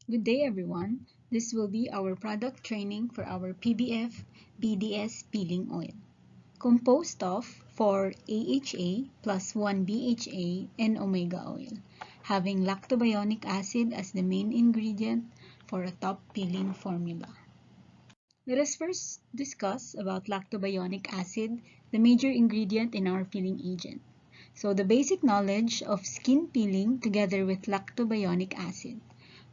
Good day everyone. This will be our product training for our PBF BDS peeling oil, composed of 4 AHA plus 1 BHA and omega oil, having lactobionic acid as the main ingredient for a top peeling formula. Let us first discuss about lactobionic acid, the major ingredient in our peeling agent. So the basic knowledge of skin peeling together with lactobionic acid.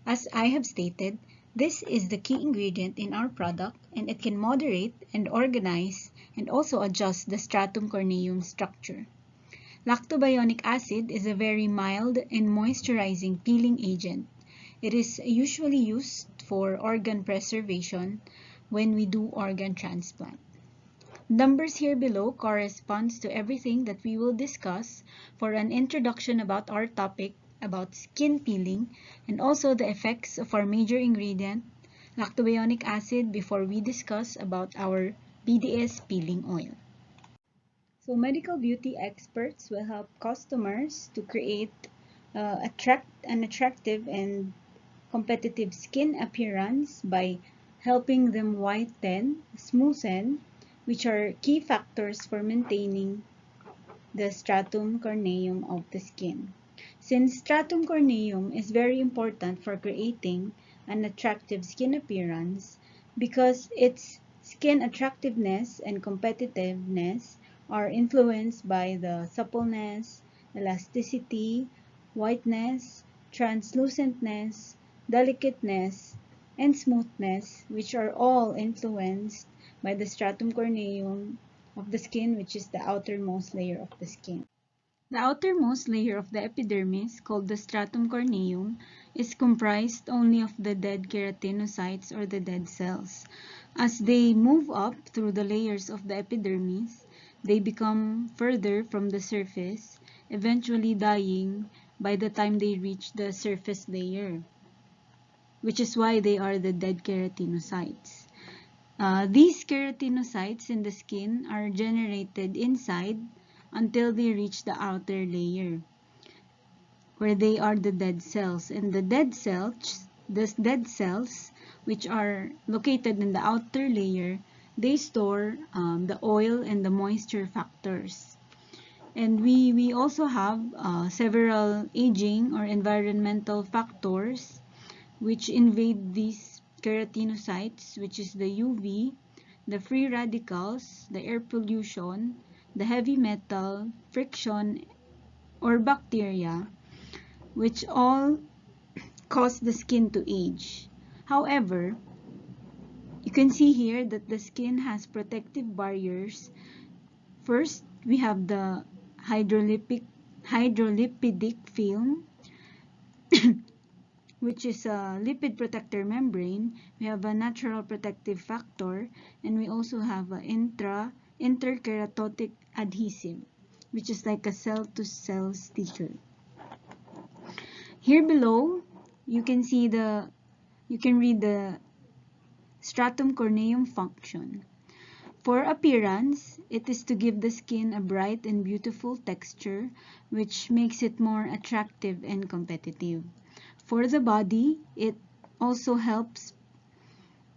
As I have stated, this is the key ingredient in our product and it can moderate and organize and also adjust the stratum corneum structure. Lactobionic acid is a very mild and moisturizing peeling agent. It is usually used for organ preservation when we do organ transplant. Numbers here below corresponds to everything that we will discuss for an introduction about our topic about skin peeling and also the effects of our major ingredient, lactobionic acid, before we discuss about our BDS peeling oil. So medical beauty experts will help customers to create an attractive and competitive skin appearance by helping them whiten, smoothen, which are key factors for maintaining the stratum corneum of the skin. Since stratum corneum is very important for creating an attractive skin appearance because its skin attractiveness and competitiveness are influenced by the suppleness, elasticity, whiteness, translucentness, delicateness, and smoothness, which are all influenced by the stratum corneum of the skin, which is the outermost layer of the skin. The outermost layer of the epidermis, called the stratum corneum, is comprised only of the dead keratinocytes or the dead cells. As they move up through the layers of the epidermis, they become further from the surface, eventually dying by the time they reach the surface layer, which is why they are the dead keratinocytes. These keratinocytes in the skin are generated inside until they reach the outer layer, where they are the dead cells. And the dead cells, which are located in the outer layer, they store the oil and the moisture factors. And we also have several aging or environmental factors which invade these keratinocytes, which is the UV, the free radicals, the air pollution, the heavy metal, friction, or bacteria, which all cause the skin to age. However, you can see here that the skin has protective barriers. First, we have the hydrolipidic film, which is a lipid protector membrane. We have a natural protective factor, and we also have an interkeratotic adhesive, which is like a cell-to-cell sticker. Here below, you can read the stratum corneum function. For appearance, it is to give the skin a bright and beautiful texture, which makes it more attractive and competitive. For the body,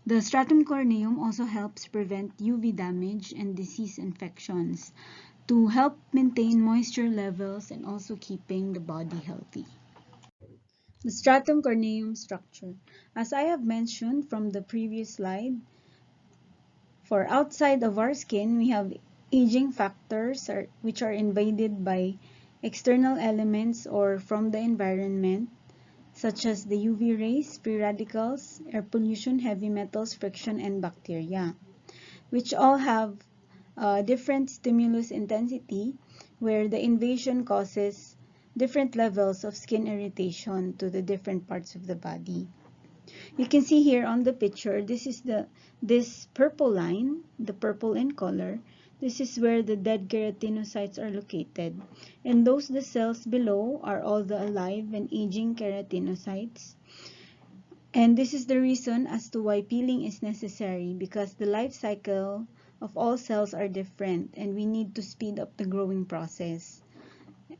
the stratum corneum also helps prevent UV damage and disease infections to help maintain moisture levels and also keeping the body healthy. The stratum corneum structure. As I have mentioned from the previous slide, for outside of our skin, we have aging factors which are invaded by external elements or from the environment, such as the UV rays, free radicals, air pollution, heavy metals, friction, and bacteria, which all have different stimulus intensity, where the invasion causes different levels of skin irritation to the different parts of the body. You can see here on the picture, this purple line, the purple in color, this is where the dead keratinocytes are located. And the cells below are all the alive and aging keratinocytes. And this is the reason as to why peeling is necessary, because the life cycle of all cells are different and we need to speed up the growing process.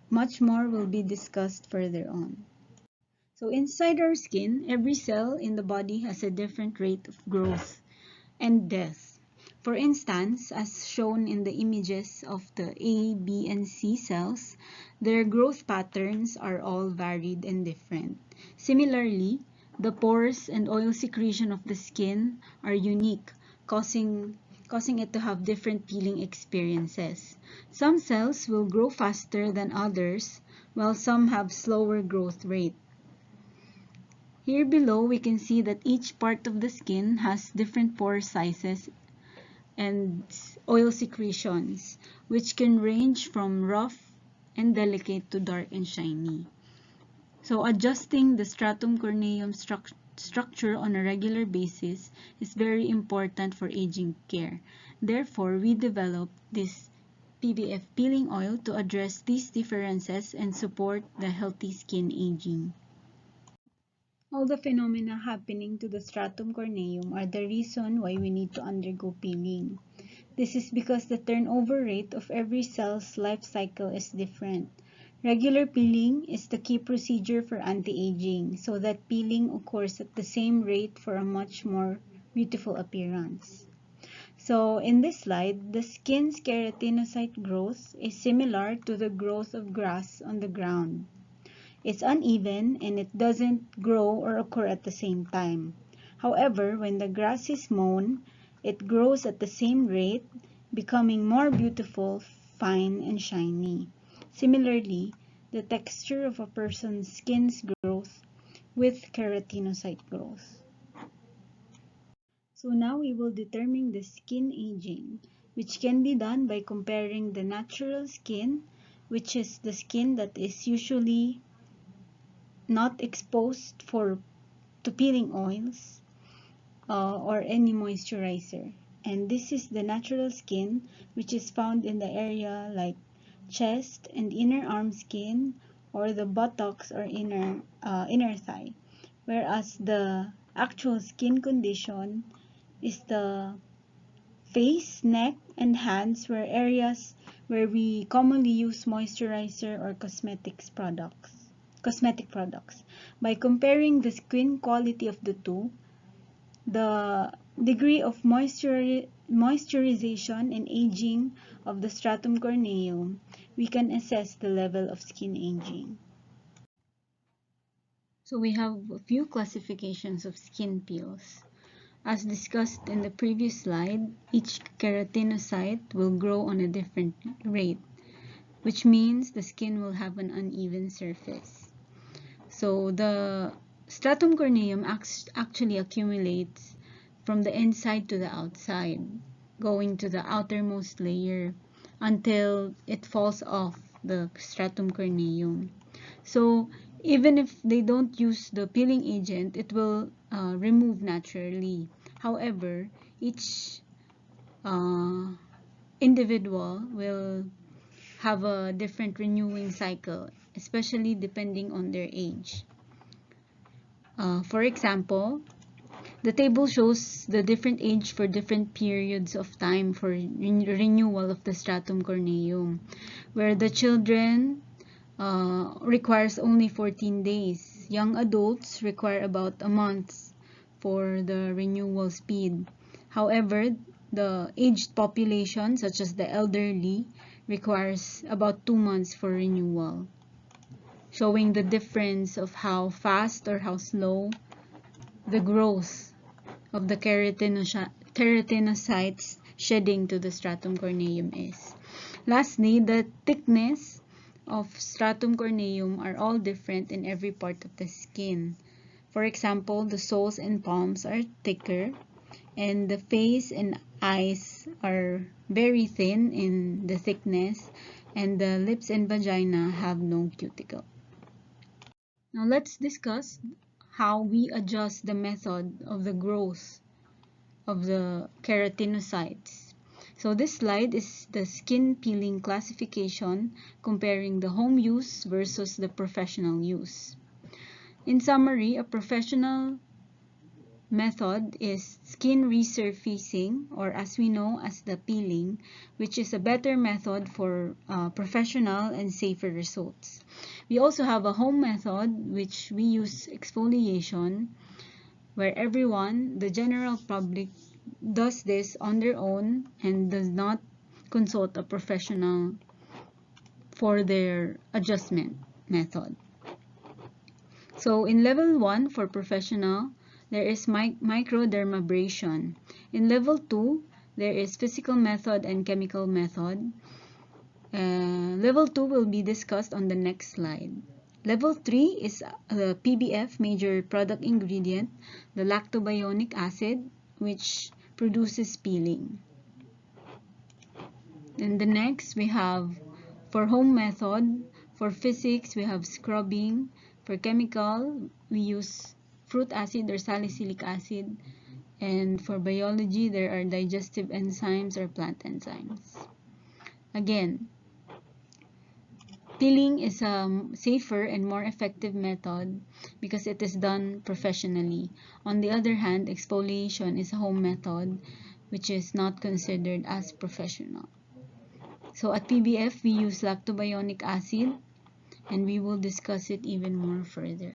Much more will be discussed further on. So inside our skin, every cell in the body has a different rate of growth and death. For instance, as shown in the images of the A, B, and C cells, their growth patterns are all varied and different. Similarly, the pores and oil secretion of the skin are unique, causing it to have different peeling experiences. Some cells will grow faster than others, while some have slower growth rate. Here below, we can see that each part of the skin has different pore sizes and oil secretions, which can range from rough and delicate to dark and shiny. So adjusting the stratum corneum structure on a regular basis is very important for aging care. Therefore, we developed this PBF peeling oil to address these differences and support the healthy skin aging. All the phenomena happening to the stratum corneum are the reason why we need to undergo peeling. This is because the turnover rate of every cell's life cycle is different. Regular peeling is the key procedure for anti-aging, so that peeling occurs at the same rate for a much more beautiful appearance. So in this slide, the skin's keratinocyte growth is similar to the growth of grass on the ground. It's uneven and it doesn't grow or occur at the same time. However, when the grass is mown, it grows at the same rate, becoming more beautiful, fine, and shiny. Similarly, the texture of a person's skin's growth with keratinocyte growth. So now we will determine the skin aging, which can be done by comparing the natural skin, which is the skin that is usually not exposed to peeling oils or any moisturizer. And this is the natural skin, which is found in the area like chest and inner arm skin, or the buttocks or inner thigh. Whereas the actual skin condition is the face, neck, and hands, were areas where we commonly use moisturizer or cosmetic products. By comparing the skin quality of the two, the degree of moisturization and aging of the stratum corneum, we can assess the level of skin aging. So we have a few classifications of skin peels. As discussed in the previous slide, each keratinocyte will grow on a different rate, which means the skin will have an uneven surface. So the stratum corneum actually accumulates from the inside to the outside, going to the outermost layer until it falls off the stratum corneum. So even if they don't use the peeling agent, it will remove naturally. However, each individual will have a different renewing cycle, especially depending on their age. For example, the table shows the different age for different periods of time for renewal of the stratum corneum, where the children requires only 14 days. Young adults require about a month for the renewal speed. However, the aged population, such as the elderly, requires about 2 months for renewal, showing the difference of how fast or how slow the growth of the keratinocytes shedding to the stratum corneum is. Lastly, the thickness of stratum corneum are all different in every part of the skin. For example, the soles and palms are thicker, and the face and eyes are very thin in the thickness, and the lips and vagina have no cuticle. Now let's discuss how we adjust the method of the growth of the keratinocytes. So this slide is the skin peeling classification comparing the home use versus the professional use. In summary, a professional method is skin resurfacing, or as we know as the peeling, which is a better method for professional and safer results. We also have a home method, which we use exfoliation, where everyone, the general public, does this on their own and does not consult a professional for their adjustment method. So in level 1 for professional, there is microdermabrasion. In level 2, there is physical method and chemical method. Level 2 will be discussed on the next slide. Level 3 is the PBF major product ingredient, the lactobionic acid, which produces peeling. And the next we have for home method, for physics we have scrubbing, for chemical we use fruit acid or salicylic acid, and for biology there are digestive enzymes or plant enzymes. Again, peeling is a safer and more effective method because it is done professionally. On the other hand, exfoliation is a home method which is not considered as professional. So at PBF, we use lactobionic acid, and we will discuss it even more further.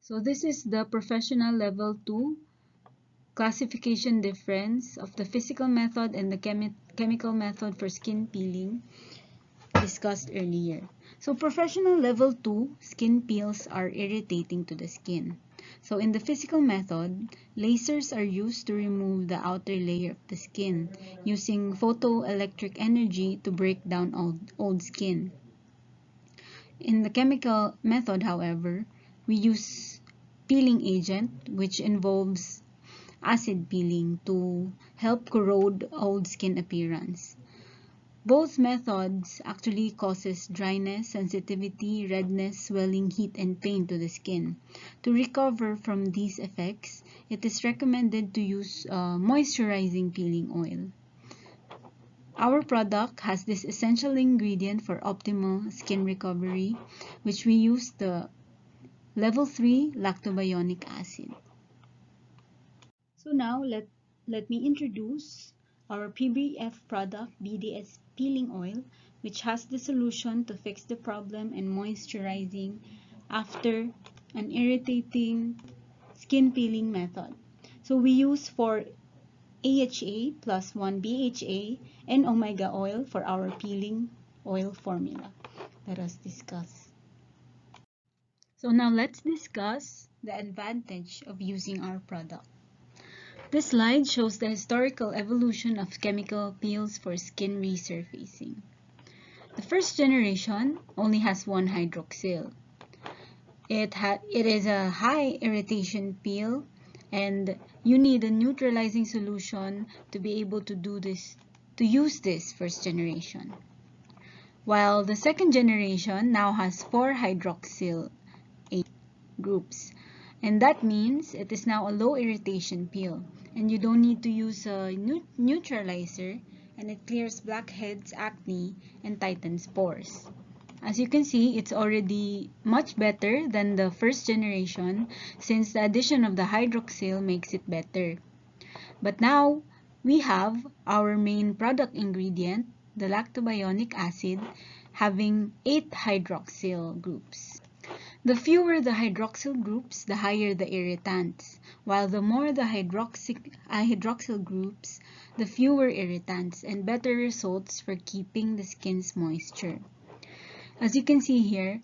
So this is the professional level 2 classification difference of the physical method and the chemical method for skin peeling discussed earlier. So professional level 2 skin peels are irritating to the skin. So in the physical method, lasers are used to remove the outer layer of the skin using photoelectric energy to break down old skin. In the chemical method, however, we use peeling agent, which involves acid peeling to help corrode old skin appearance. Both methods actually causes dryness, sensitivity, redness, swelling, heat, and pain to the skin. To recover from these effects, it is recommended to use moisturizing peeling oil. Our product has this essential ingredient for optimal skin recovery, which we use the level 3 lactobionic acid. So now let me introduce our PBF product, BDS Peeling Oil, which has the solution to fix the problem and moisturizing after an irritating skin peeling method. So we use for AHA plus 1 BHA and omega oil for our peeling oil formula. Let us discuss. So now let's discuss the advantage of using our product. This slide shows the historical evolution of chemical peels for skin resurfacing. The first generation only has one hydroxyl. It is a high irritation peel, and you need a neutralizing solution to be able to use this first generation. While the second generation now has 4 hydroxyl groups, and that means it is now a low irritation peel, and you don't need to use a neutralizer, and it clears blackheads, acne, and tightens pores. As you can see, it's already much better than the first generation since the addition of the hydroxyl makes it better. But now we have our main product ingredient, the lactobionic acid, having 8 hydroxyl groups. The fewer the hydroxyl groups, the higher the irritants, while the more the hydroxyl groups, the fewer irritants and better results for keeping the skin's moisture. As you can see here,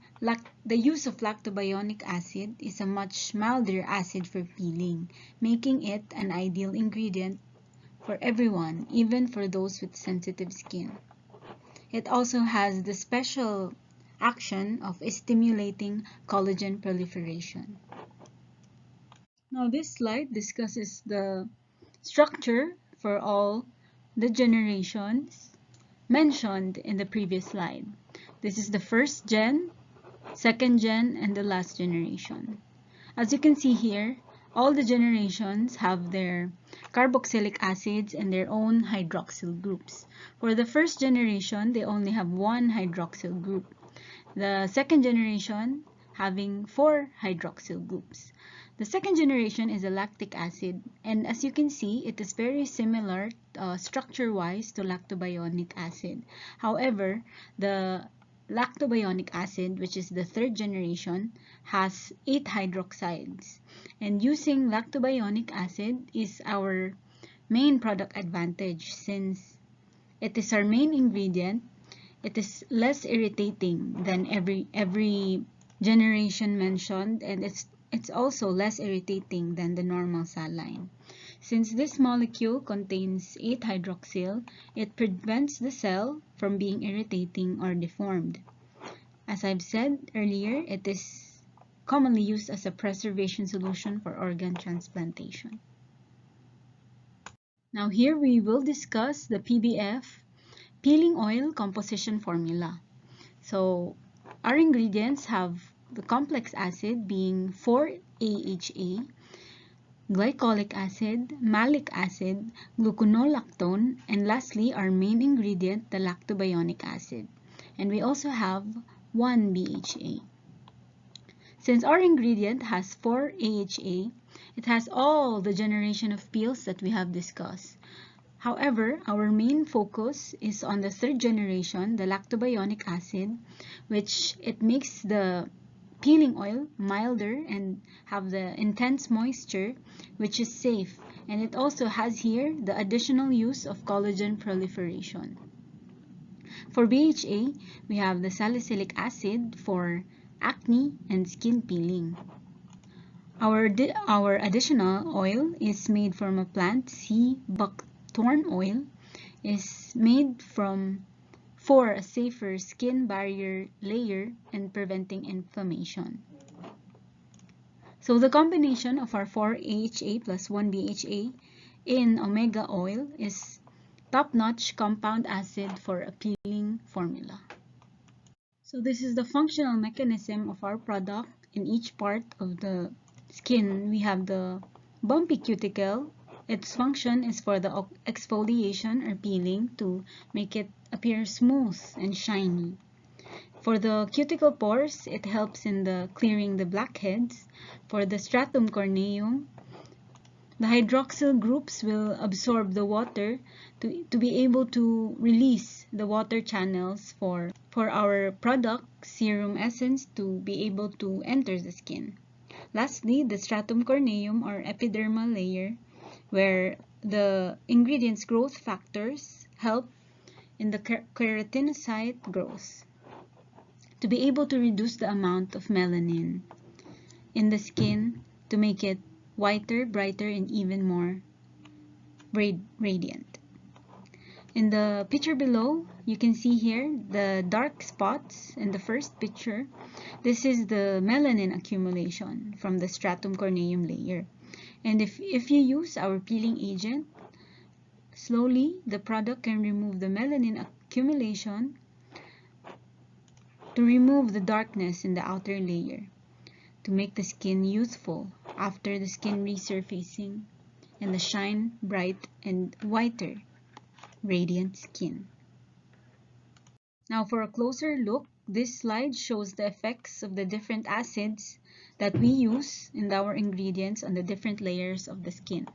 the use of lactobionic acid is a much milder acid for peeling, making it an ideal ingredient for everyone, even for those with sensitive skin. It also has the special action of stimulating collagen proliferation. Now this slide discusses the structure for all the generations mentioned in the previous slide. This is the first gen, second gen, and the last generation. As you can see here, all the generations have their carboxylic acids and their own hydroxyl groups. For the first generation, they only have one hydroxyl group. The second generation having 4 hydroxyl groups. The second generation is a lactic acid, and as you can see, it is very similar structure-wise to lactobionic acid. However, the lactobionic acid, which is the third generation, has 8 hydroxides. And using lactobionic acid is our main product advantage since it is our main ingredient. It is less irritating than every generation mentioned, and it's also less irritating than the normal saline. Since this molecule contains 8-hydroxyl, it prevents the cell from being irritating or deformed. As I've said earlier, it is commonly used as a preservation solution for organ transplantation. Now here we will discuss the PBF peeling oil composition formula. So our ingredients have the complex acid being 4-AHA, glycolic acid, malic acid, gluconolactone, and lastly our main ingredient, the lactobionic acid. And we also have 1-BHA. Since our ingredient has 4-AHA, it has all the generation of peels that we have discussed. However, our main focus is on the third generation, the lactobionic acid, which it makes the peeling oil milder and have the intense moisture, which is safe. And it also has here the additional use of collagen proliferation. For BHA, we have the salicylic acid for acne and skin peeling. Our additional oil is made from a plant, sea buckthorn oil, is made for a safer skin barrier layer and preventing inflammation. So the combination of our 4-AHA plus 1-BHA in omega oil is top-notch compound acid for a peeling formula. So this is the functional mechanism of our product. In each part of the skin, we have the bumpy cuticle. Its function is for the exfoliation or peeling to make it appear smooth and shiny. For the cuticle pores, it helps in the clearing the blackheads. For the stratum corneum, the hydroxyl groups will absorb the water to be able to release the water channels for our product, serum essence, to be able to enter the skin. Lastly, the stratum corneum or epidermal layer, where the ingredients growth factors help in the keratinocyte growth to be able to reduce the amount of melanin in the skin to make it whiter, brighter, and even more radiant. In the picture below, you can see here the dark spots in the first picture. This is the melanin accumulation from the stratum corneum layer. And if you use our peeling agent, slowly the product can remove the melanin accumulation to remove the darkness in the outer layer, to make the skin youthful after the skin resurfacing and the shine, bright and whiter, radiant skin. Now for a closer look, this slide shows the effects of the different acids that we use in our ingredients on the different layers of the skin.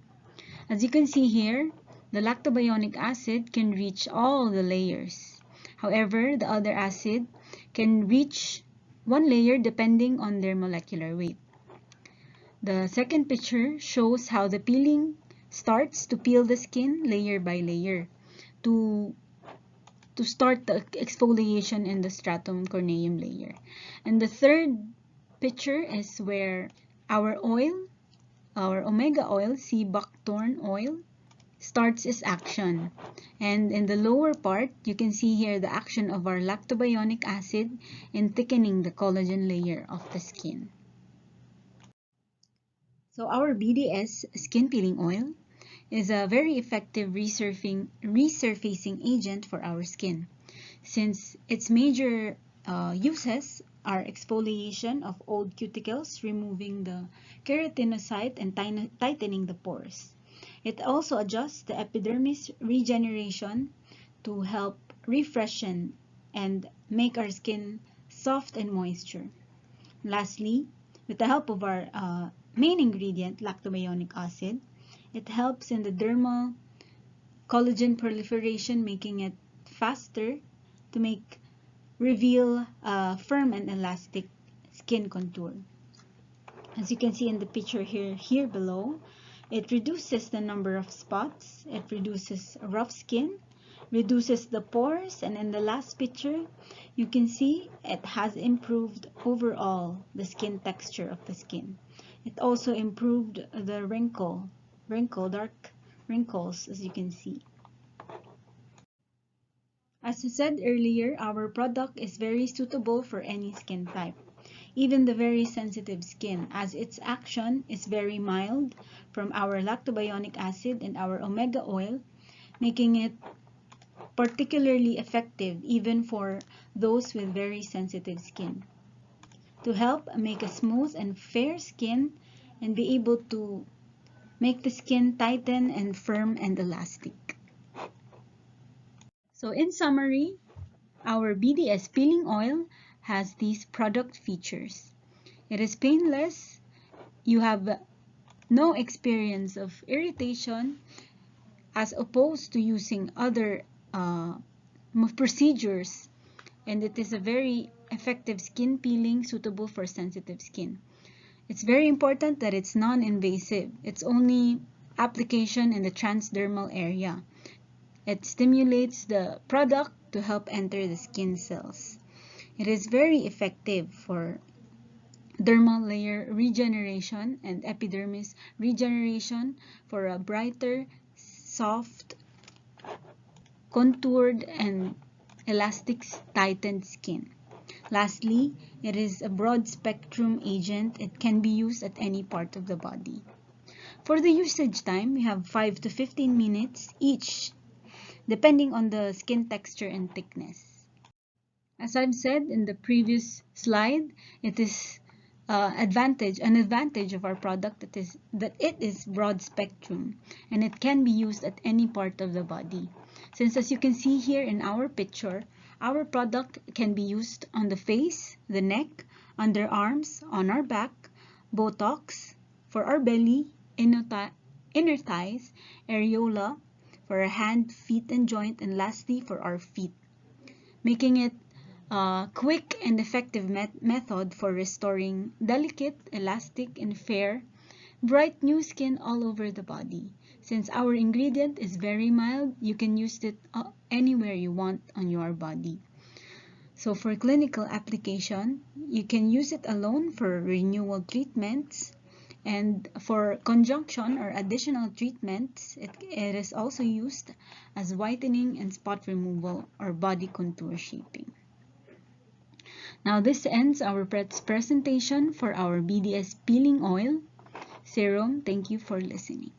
As you can see here, the lactobionic acid can reach all the layers. However, the other acid can reach one layer depending on their molecular weight. The second picture shows how the peeling starts to peel the skin layer by layer to start the exfoliation in the stratum corneum layer. And the third picture is where our oil, our omega oil, sea buckthorn oil, starts its action. And in the lower part, you can see here the action of our lactobionic acid in thickening the collagen layer of the skin. So our BDS skin peeling oil is a very effective resurfacing agent for our skin, since its major uses are exfoliation of old cuticles, removing the keratinocyte and tightening the pores. It also adjusts the epidermis regeneration to help refreshen and make our skin soft and moisture. Lastly, with the help of our main ingredient, lactobionic acid. It helps in the dermal collagen proliferation, making it faster to reveal a firm and elastic skin contour. As you can see in the picture here below, it reduces the number of spots, it reduces rough skin, reduces the pores, and in the last picture, you can see it has improved overall the skin texture of the skin. It also improved the dark wrinkles, as you can see. As I said earlier, our product is very suitable for any skin type, even the very sensitive skin, as its action is very mild from our lactobionic acid and our omega oil, making it particularly effective even for those with very sensitive skin, to help make a smooth and fair skin and be able to make the skin tighten and firm and elastic. So in summary, our BDS peeling oil has these product features. It is painless, you have no experience of irritation as opposed to using other procedures, and it is a very effective skin peeling suitable for sensitive skin. It's very important that it's non-invasive. It's only application in the transdermal area. It stimulates the product to help enter the skin cells. It is very effective for dermal layer regeneration and epidermis regeneration for a brighter, soft, contoured, and elastic tightened skin. Lastly, it is a broad spectrum agent. It can be used at any part of the body. For the usage time, we have 5 to 15 minutes each, depending on the skin texture and thickness. As I've said in the previous slide, it is an advantage of our product that it is broad spectrum and it can be used at any part of the body. Since as you can see here in our picture, our product can be used on the face, the neck, underarms, on our back, buttocks, for our belly, inner thighs, areola, for our hand, feet, and joint, and lastly for our feet, making it a quick and effective method for restoring delicate, elastic, and fair, bright new skin all over the body. Since our ingredient is very mild, you can use it anywhere you want on your body. So for clinical application, you can use it alone for renewal treatments, and for conjunction or additional treatments, it is also used as whitening and spot removal or body contour shaping. Now this ends our presentation for our BDS peeling oil serum. Thank you for listening.